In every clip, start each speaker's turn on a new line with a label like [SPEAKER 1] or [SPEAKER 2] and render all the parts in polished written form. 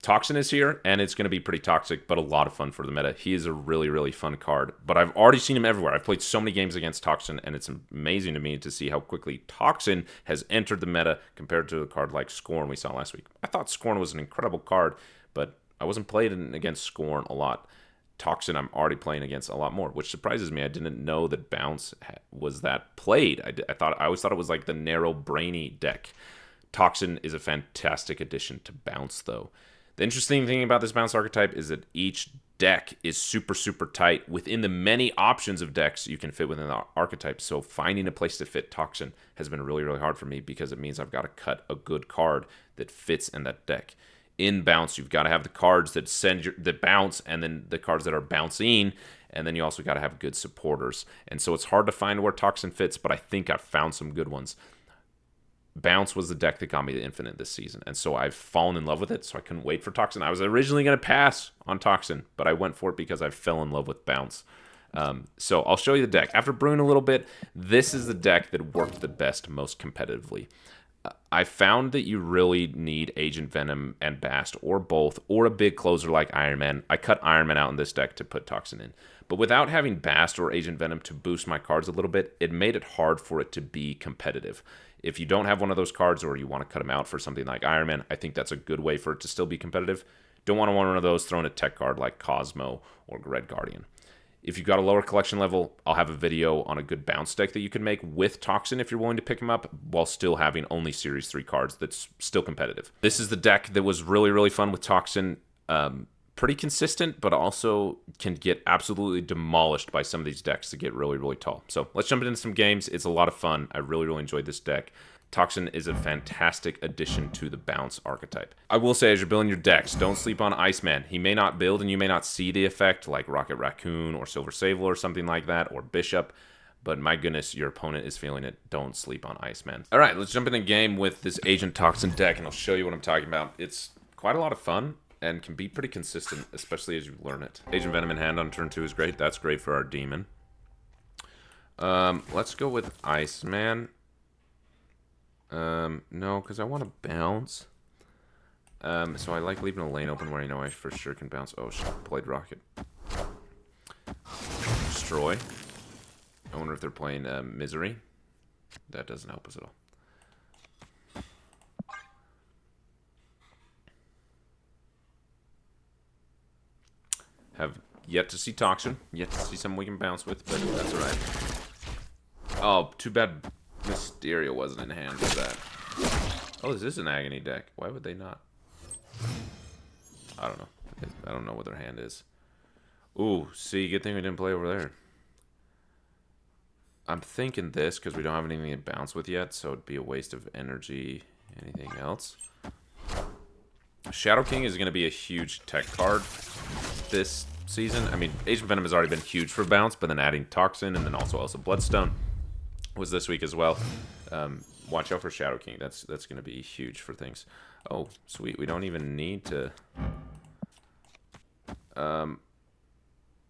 [SPEAKER 1] Toxin is here, and it's going to be pretty toxic, but a lot of fun for the meta. He is a really, really fun card, but I've already seen him everywhere. I've played so many games against Toxin, and it's amazing to me to see how quickly Toxin has entered the meta compared to a card like Scorn we saw last week. I thought Scorn was an incredible card, but I wasn't playing against Scorn a lot. Toxin I'm already playing against a lot more, which surprises me. I didn't know that Bounce was that played. I always thought it was like the narrow, brainy deck. Toxin is a fantastic addition to Bounce, though. The interesting thing about this Bounce archetype is that each deck is super, super tight within the many options of decks you can fit within the archetype. So finding a place to fit Toxin has been really, really hard for me because it means I've got to cut a good card that fits in that deck. In Bounce, you've got to have the cards that bounce, and then the cards that are bouncing, and then you also got to have good supporters. And so it's hard to find where Toxin fits, but I think I've found some good ones. Bounce was the deck that got me the Infinite this season, and so I've fallen in love with it, so I couldn't wait for Toxin. I was originally going to pass on Toxin, but I went for it because I fell in love with Bounce. So I'll show you the deck. After brewing a little bit, this is the deck that worked the best, most competitively. I found that you really need Agent Venom and Bast, or both, or a big closer like Iron Man. I cut Iron Man out in this deck to put Toxin in. But without having Bast or Agent Venom to boost my cards a little bit, it made it hard for it to be competitive. If you don't have one of those cards or you want to cut them out for something like Iron Man, I think that's a good way for it to still be competitive. Don't want one of those thrown a tech card like Cosmo or Red Guardian. If you've got a lower collection level, I'll have a video on a good bounce deck that you can make with Toxin if you're willing to pick him up while still having only Series 3 cards that's still competitive. This is the deck that was really, really fun with Toxin. Pretty consistent, but also can get absolutely demolished by some of these decks that get really, really tall. So let's jump into some games. It's a lot of fun. I really, really enjoyed this deck. Toxin is a fantastic addition to the Bounce archetype. I will say, as you're building your decks, don't sleep on Iceman. He may not build and you may not see the effect like Rocket Raccoon or Silver Sable or something like that, or Bishop, but my goodness, your opponent is feeling it. Don't sleep on Iceman. All right, let's jump in a game with this Agent Toxin deck, and I'll show you what I'm talking about. It's quite a lot of fun and can be pretty consistent, especially as you learn it. Agent Venom in hand on turn 2 is great. That's great for our demon. Let's go with Iceman. No, because I want to bounce. So I like leaving a lane open where I know I for sure can bounce. Oh, shit. Played Rocket. Destroy. I wonder if they're playing Misery. That doesn't help us at all. Have yet to see Toxin. Yet to see something we can bounce with, but that's alright. Oh, too bad Mysterio wasn't in hand for that. Oh, this is an Agony deck. Why would they not? I don't know. I don't know what their hand is. Ooh, see, good thing we didn't play over there. I'm thinking this because we don't have anything to bounce with yet, so it'd be a waste of energy. Anything else? Shadow King is going to be a huge tech card this season. I mean, Agent Venom has already been huge for bounce, but then adding Toxin and then also Bloodstone was this week as well. Watch out for Shadow King. That's going to be huge for things. Oh, sweet. We don't even need to...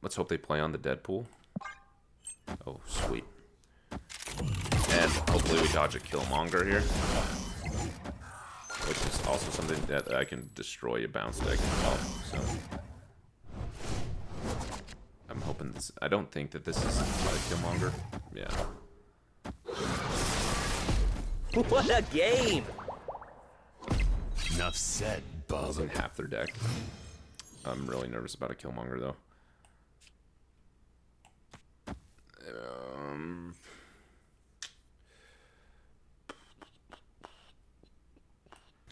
[SPEAKER 1] let's hope they play on the Deadpool. Oh, sweet. And hopefully we dodge a Killmonger here. Which is also something that I can destroy a bounce deck as well. So I'm hoping this... I don't think that this is a Killmonger. Yeah.
[SPEAKER 2] What a game!
[SPEAKER 3] Enough said, bub.
[SPEAKER 1] In half their deck. I'm really nervous about a Killmonger, though.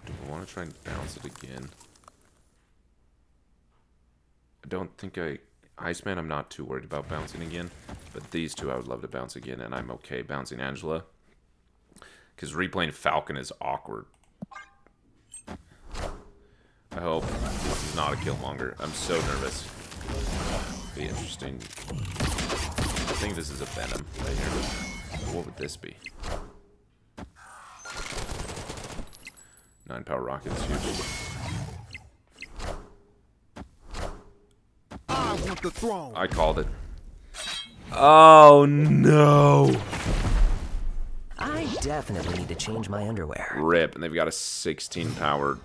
[SPEAKER 1] Do I want to try and bounce it again? I don't think Iceman, I'm not too worried about bouncing again. But these two I would love to bounce again, and I'm okay bouncing Angela. Because replaying Falcon is awkward. I hope this is not a Killmonger. I'm so nervous. Be interesting. I think this is a Venom right here. What would this be? 9 power rocket is huge.
[SPEAKER 3] I want the throne.
[SPEAKER 1] I called it. Oh no!
[SPEAKER 2] I definitely need to change my underwear.
[SPEAKER 1] Rip, and they've got a 16 power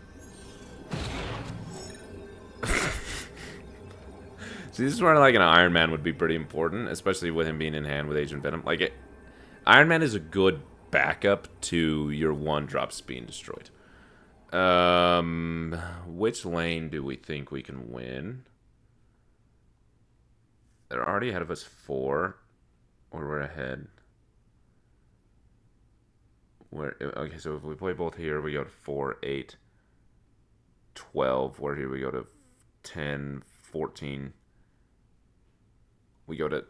[SPEAKER 1] See, this is where like an Iron Man would be pretty important, especially with him being in hand with Agent Venom. Like, Iron Man is a good backup to your 1-drops being destroyed. Which lane do we think we can win? They're already ahead of us 4, or we're ahead. Okay, so if we play both here, we go to 4, 8, 12. Where here we go to 10, 14. We go to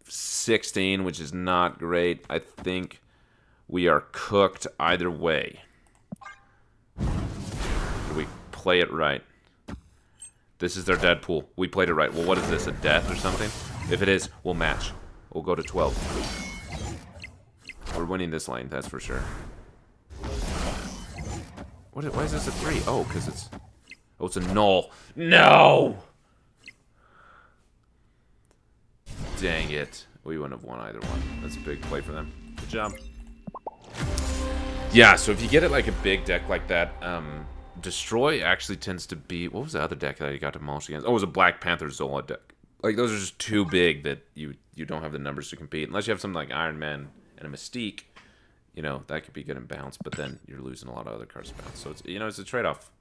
[SPEAKER 1] 16, which is not great. I think we are cooked either way. Do we play it right? This is their Deadpool. We played it right. Well, what is this, a death or something? If it is, we'll match. We'll go to 12. We're winning this lane, that's for sure. Why is this a 3? Oh, because it's... Oh, it's a null. No! Dang it. We wouldn't have won either one. That's a big play for them. Good job. Yeah, so if you get it like a big deck like that, Destroy actually tends to be... What was the other deck that you got demolished against? Oh, it was a Black Panther Zola deck. Like, those are just too big that you don't have the numbers to compete. Unless you have something like Iron Man and a Mystique, you know, that could be good in bounce, but then you're losing a lot of other cards to bounce. So, it's, you know, it's a trade-off.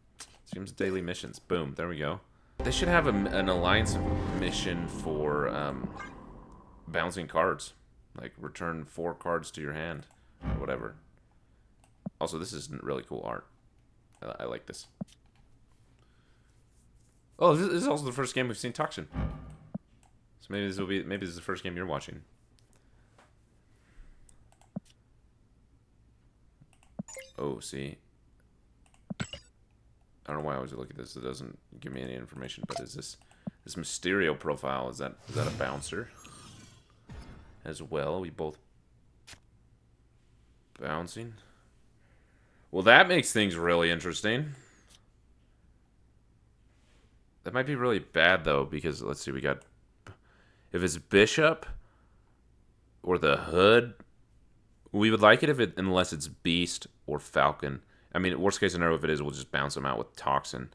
[SPEAKER 1] Seems daily missions. Boom, there we go. They should have an alliance mission for bouncing cards. Like, return 4 cards to your hand, or whatever. Also, this is really cool art. I like this. Oh, this is also the first game we've seen Toxin. So maybe this is the first game you're watching. Oh, see. I don't know why I always look at this. It doesn't give me any information. But is this Mysterio profile? Is that a bouncer as well? We both bouncing. Well, that makes things really interesting. That might be really bad, though, because, let's see, we got... If it's Bishop or the Hood, we would like it unless it's Beast or Falcon. I mean, worst case scenario, if it is, we'll just bounce them out with Toxin.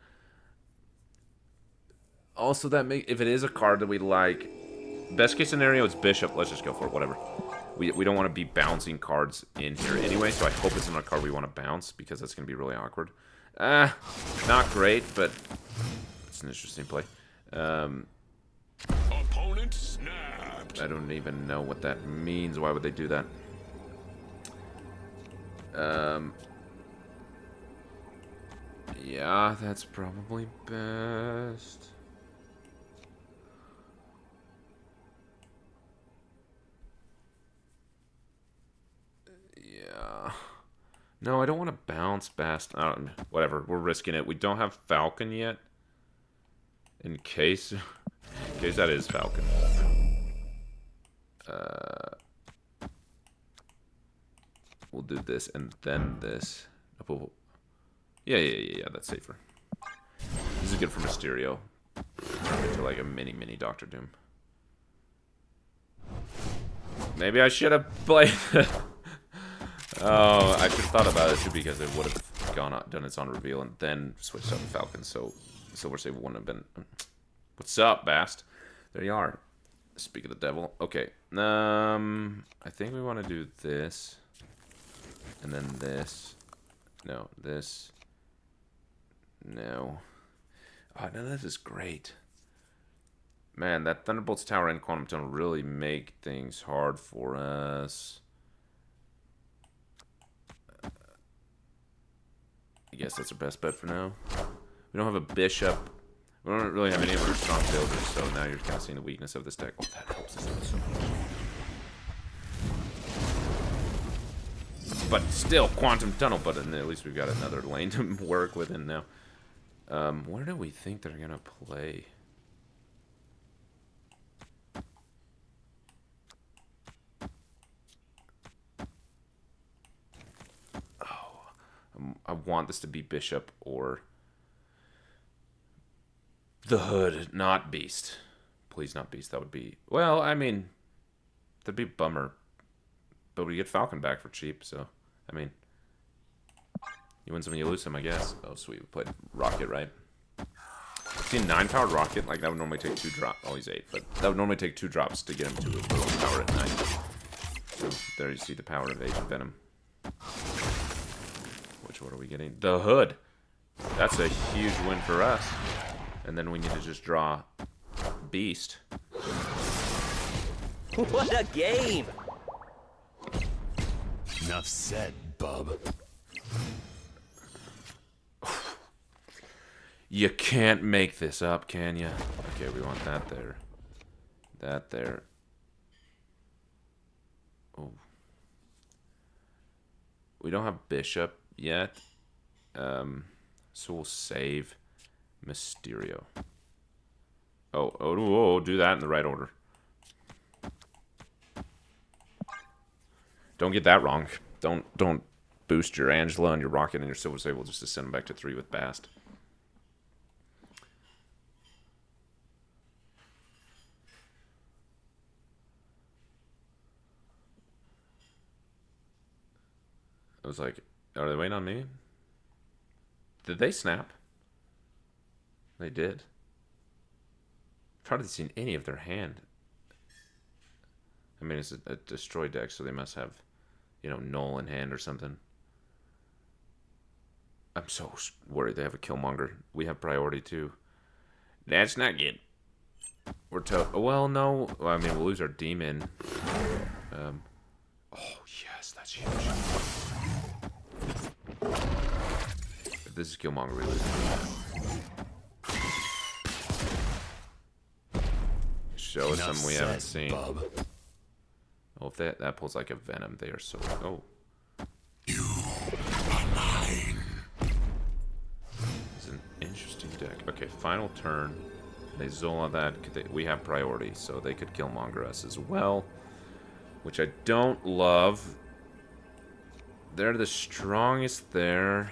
[SPEAKER 1] Also, if it is a card that we like, best case scenario, it's Bishop. Let's just go for it, whatever. We don't want to be bouncing cards in here anyway, so I hope it's not a card we want to bounce, because that's going to be really awkward. Not great, but it's an interesting play.
[SPEAKER 3] Opponent snapped.
[SPEAKER 1] I don't even know what that means. Why would they do that? Yeah, that's probably best. Yeah. No, I don't want to bounce Bast. Whatever, we're risking it. We don't have Falcon yet. In case that is Falcon. We'll do this and then this. Yeah, that's safer. This is good for Mysterio. Turn into like a mini Doctor Doom. Maybe I should have played. Oh, I should have thought about it too, because it would have done its on reveal and then switched up to Falcon, so Silver Save wouldn't have been. What's up, Bast? There you are. Speak of the devil. Okay. I think we want to do this. And then this. No, this. No. Oh, no, this is great. Man, that Thunderbolt's Tower and Quantum Tunnel really make things hard for us. I guess that's our best bet for now. We don't have a Bishop. We don't really have any of our strong builders, so now you're kind of seeing the weakness of this deck. Oh, that helps us out so much. But still, Quantum Tunnel. But at least we've got another lane to work within now. Where do we think they're going to play? I want this to be Bishop or the Hood, not Beast. Please not Beast. That would be... Well, I mean, that'd be a bummer. But we get Falcon back for cheap, so... I mean... You win some, you lose some, I guess. Oh, sweet. We played Rocket, right? See, 9-powered rocket, like that would normally take 2 drops. Oh, he's 8, but that would normally take 2 drops to get him to a full power at 9. So there you see the power of Agent Venom. Which, what are we getting? The Hood. That's a huge win for us. And then we need to just draw Beast.
[SPEAKER 2] What a game!
[SPEAKER 3] Enough said, bub.
[SPEAKER 1] You can't make this up, can you? Okay, we want that there. That there. Oh. We don't have Bishop yet. So we'll save Mysterio. Oh, do that in the right order. Don't get that wrong. Don't boost your Angela and your Rocket and your Silver Sable just to send them back to 3 with Bast. I was like, are they waiting on me? Did they snap? They did. I've hardly seen any of their hand. I mean, it's a destroy deck, so they must have, you know, Null in hand or something. I'm so worried they have a Killmonger. We have priority too. That's not good. We're well, no. Well, I mean, we'll lose our Demon. Oh, yes, that's huge. If this is Killmonger, we lose. Show us something we haven't seen.
[SPEAKER 3] Bub.
[SPEAKER 1] Oh, if that pulls like a Venom, they are so... Oh.
[SPEAKER 3] You are mine.
[SPEAKER 1] It's an interesting deck. Okay, final turn. They Zola that. We have priority, so they could Killmonger us as well. Which I don't love. They're the strongest there.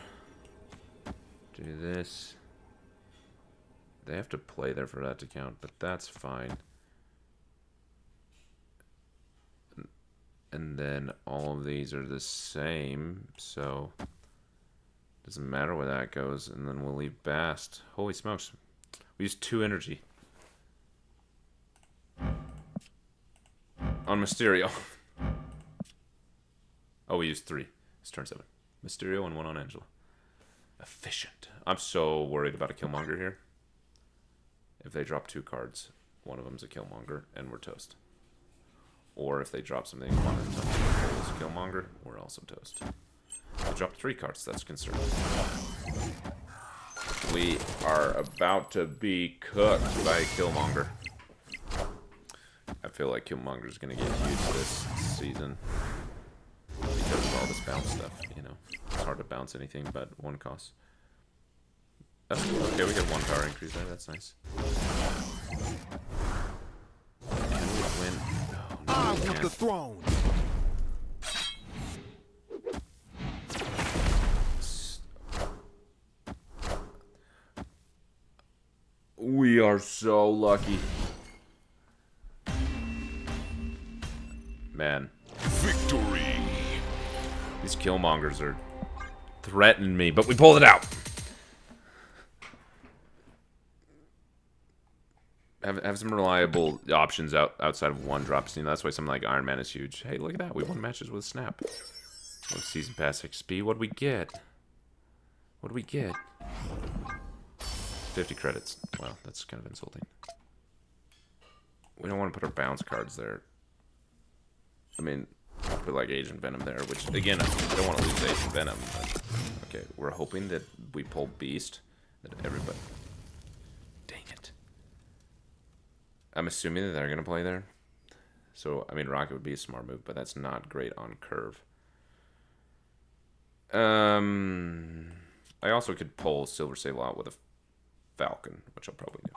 [SPEAKER 1] Do this. They have to play there for that to count, but that's fine. And then all of these are the same, so doesn't matter where that goes. And then we'll leave Bast. Holy smokes. We used 2 energy. On Mysterio. Oh, we used 3. It's turn 7. Mysterio and 1 on Angela. Efficient. I'm so worried about a Killmonger here. If they drop 2 cards, one of them's a Killmonger, and we're toast. Or if they drop something one at a time, it's a Killmonger, we're also toast. They dropped 3 cards, that's concerning. We are about to be cooked by Killmonger. I feel like Killmonger's gonna get huge this season. Because of all this bounce stuff, you know. It's hard to bounce anything but 1 cost. Oh, okay, we got 1 power increase there, that's nice. Can we win? No,
[SPEAKER 3] I
[SPEAKER 1] we
[SPEAKER 3] want
[SPEAKER 1] can't.
[SPEAKER 3] the throne.
[SPEAKER 1] We are so lucky. Man.
[SPEAKER 3] Victory.
[SPEAKER 1] These Killmongers are threatening me, but we pulled it out. Have some reliable options outside of 1 drop. You know, that's why something like Iron Man is huge. Hey, look at that. We won matches with Snap. What Season Pass XP? What do we get? What do we get? 50 credits. Wow, that's kind of insulting. We don't want to put our bounce cards there. I mean, put like Agent Venom there, which, again, I don't want to lose Agent Venom. But, okay, we're hoping that we pull Beast. That everybody... Dang it. I'm assuming that they're going to play there. So, I mean, Rocket would be a smart move, but that's not great on curve. I also could pull Silver Sable out with a Falcon, which I'll probably do.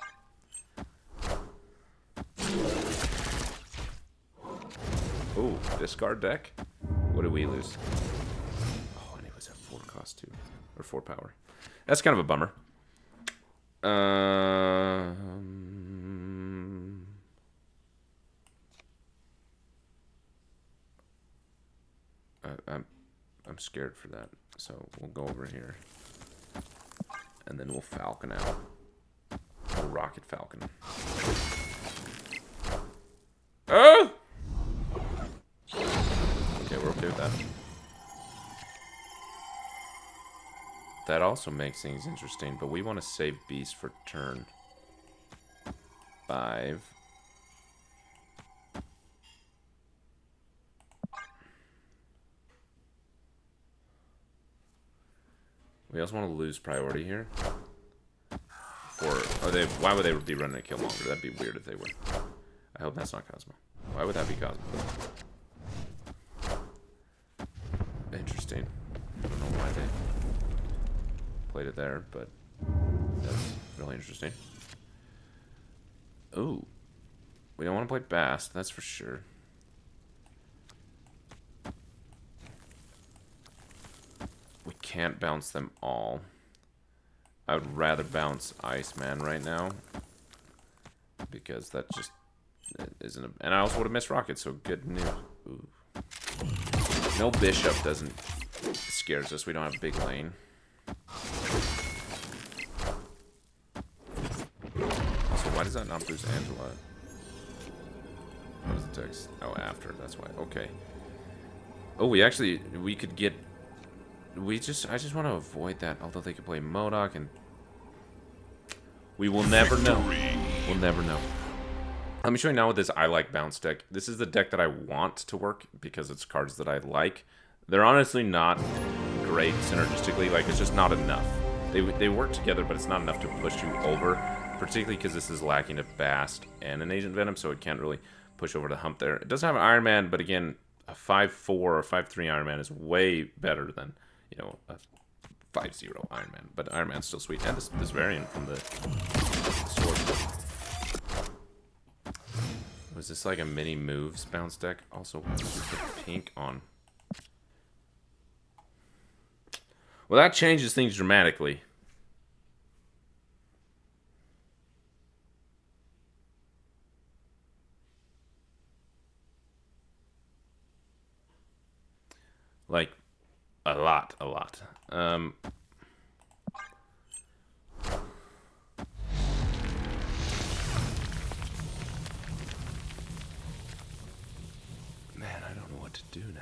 [SPEAKER 1] Ooh, discard deck? What did we lose? Oh, and it was a 4 cost too. Or 4 power. That's kind of a bummer. I'm scared for that. So we'll go over here. And then we'll Falcon out. Rocket Falcon. Oh! Okay, we're okay with that. That also makes things interesting, but we want to save Beast for turn 5. We also want to lose priority here. Or are they? Why would they be running a kill longer? That'd be weird if they were. I hope that's not Cosmo. Why would that be Cosmo? Interesting. I don't know why they played it there, but that's really interesting. Ooh. We don't want to play Bast, that's for sure. We can't bounce them all. I would rather bounce Iceman right now. Because that just isn't a... And I also would have missed Rocket, so good news. Ooh. No Bishop doesn't... scares us. We don't have a big lane. Also, why does that not boost Angela? What was the text? Oh, after. That's why. Okay. Oh, we could get... I just want to avoid that. Although they could play MODOK and... We will never know. We'll never know. Let me show you now with this I like bounce deck. This is the deck that I want to work because it's cards that I like. They're honestly not great synergistically. Like, it's just not enough. They work together, but it's not enough to push you over. Particularly because this is lacking a Bast and an Agent Venom, so it can't really push over the hump there. It doesn't have an Iron Man, but again, a 5-4 or 5-3 Iron Man is way better than, you know, a 5-0 Iron Man. But Iron Man's still sweet. And this variant from the sword. Was this like a mini moves bounce deck? Also, why did you put pink on? Well, that changes things dramatically. Like, a lot. Man, I don't know what to do now.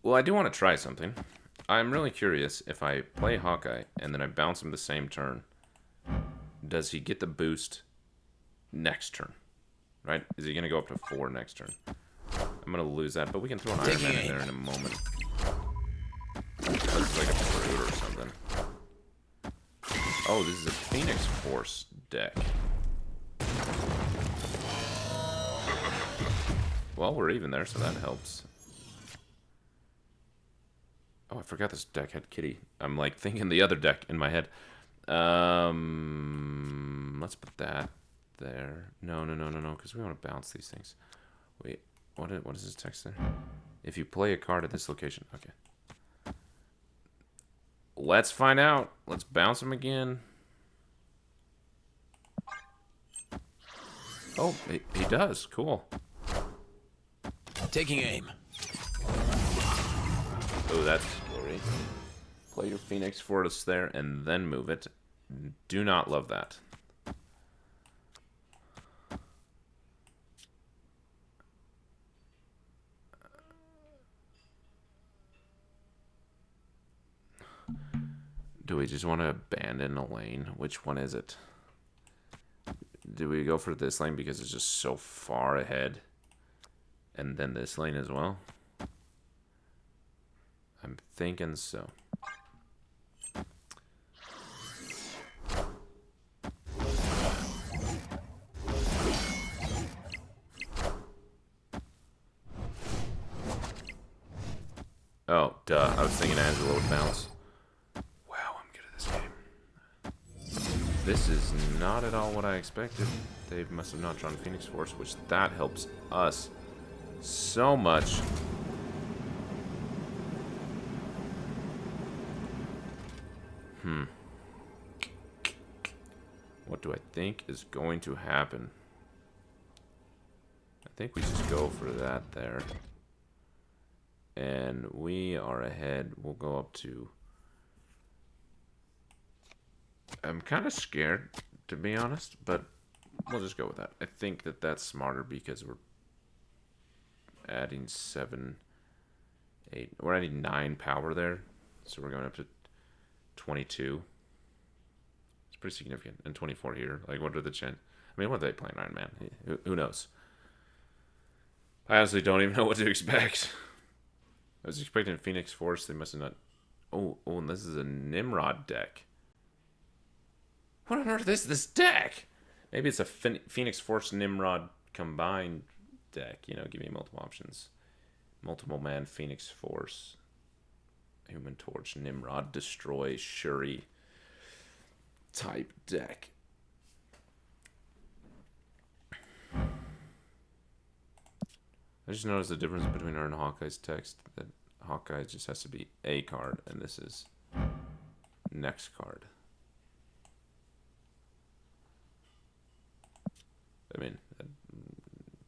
[SPEAKER 1] Well, I do want to try something. I'm really curious if I play Hawkeye and then I bounce him the same turn. Does he get the boost next turn? Right? Is he going to go up to 4 next turn? I'm going to lose that, but we can throw an Iron Man in there in a moment. That's like a Brute or something. Oh, this is a Phoenix Force deck. Well, we're even there, so that helps. Oh, I forgot this deck had Kitty. I'm like thinking the other deck in my head. Let's put that there. No, because we want to bounce these things. Wait, what is this text there? If you play a card at this location. Okay. Let's find out. Let's bounce him again. Oh, he does. Cool.
[SPEAKER 3] Taking aim.
[SPEAKER 1] Oh, that's glory. Play your Phoenix Force there and then move it. Do not love that. Do we just want to abandon a lane? Which one is it? Do we go for this lane because it's just so far ahead? And then this lane as well? I'm thinking so. Oh, duh. I was thinking Angela would bounce. Wow, I'm good at this game. This is not at all what I expected. They must have not drawn Phoenix Force, which that helps us so much. What do I think is going to happen? I think we just go for that there. And we are ahead. We'll go up to... I'm kind of scared, to be honest, but we'll just go with that. I think that that's smarter because we're adding 7, 8... We're adding 9 power there. So we're going up to 22. It's pretty significant. And 24 here. Like, what are the chance? I mean, what are they playing Iron Man? Who knows? I honestly don't even know what to expect. I was expecting Phoenix Force. They must have not... Oh, and this is a Nimrod deck. What on earth is this deck? Maybe it's a Phoenix Force Nimrod combined deck. You know, give me multiple options. Multiple man Phoenix Force. Human Torch, Nimrod, Destroy, Shuri type deck. I just noticed the difference between her and Hawkeye's text. That Hawkeye just has to be a card, and this is next card. I mean, that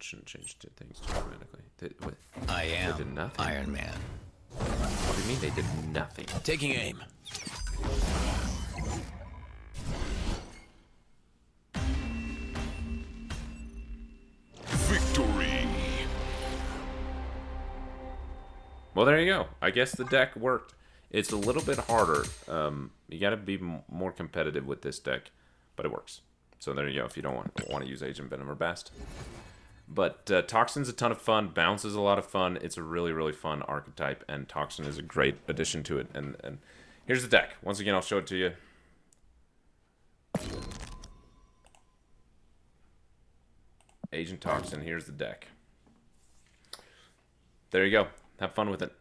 [SPEAKER 1] shouldn't change things too dramatically.
[SPEAKER 4] I am
[SPEAKER 1] they did nothing.
[SPEAKER 4] Iron Man.
[SPEAKER 1] What do you mean they did nothing?
[SPEAKER 4] Taking aim.
[SPEAKER 3] Victory.
[SPEAKER 1] Well, there you go. I guess the deck worked. It's a little bit harder. You got to be more competitive with this deck, but it works. So there you go. If you don't want to use Agent Venom or Bast. But Toxin's a ton of fun. Bounce is a lot of fun. It's a really, really fun archetype, and Toxin is a great addition to it. And here's the deck. Once again, I'll show it to you. Agent Toxin. Here's the deck. There you go. Have fun with it.